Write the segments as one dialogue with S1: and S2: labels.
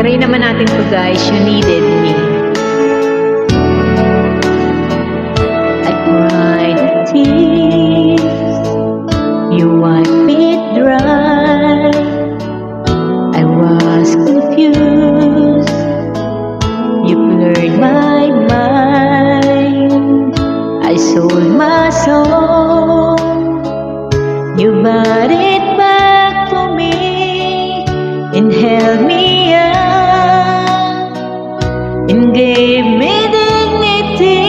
S1: Try naman natin to guys, You Needed Me. I cried tears, you wiped it dry. I was confused, you blurred my mind. I sold my soul, you bought it back for me and held me up and gave me dignity.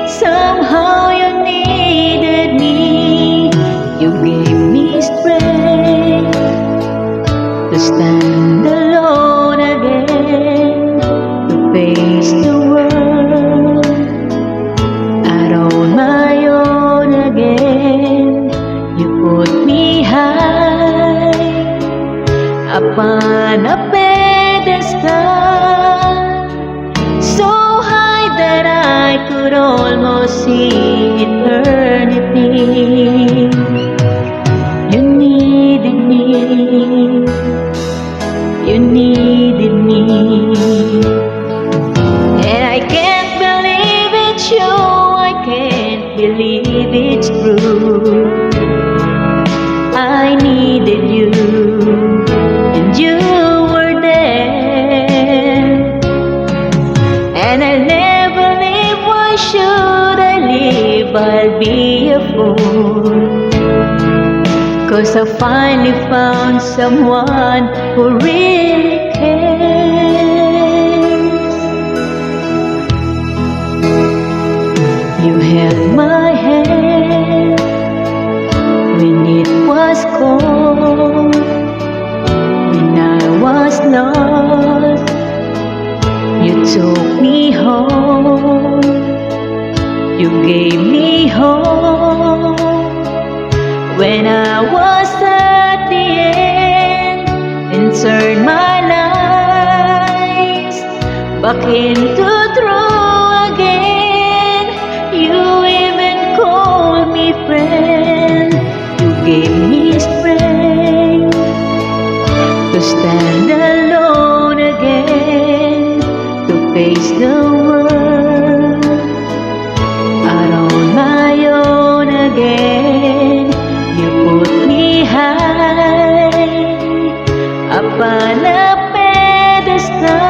S1: Somehow you needed me. You gave me strength to stand alone again, to face the world out on my own again. You put me high upon a pedestal, so high that I could almost see eternity. You needed me, you needed me, and I can't believe it's you, I can't believe it's true. I needed you, and you were there, and I'll never live. Why should I live? I'll be a fool, 'cause I finally found someone who really cares. You held my hand when it was cold, when I was lost. You took me home, you gave me hope when I was at the end, and turned my lives back into true again. You even called me friend, you gave me strength to stand alone again, to face the world out on my own again. You put me high upon a pedestal,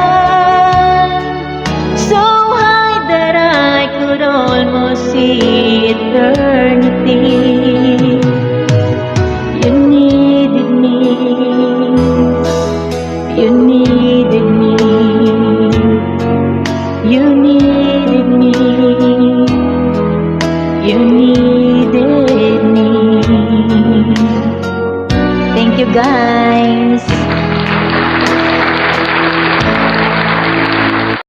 S1: so high that I could almost see eternity. You needed me, you needed me, you needed me, you needed me. Thank you guys.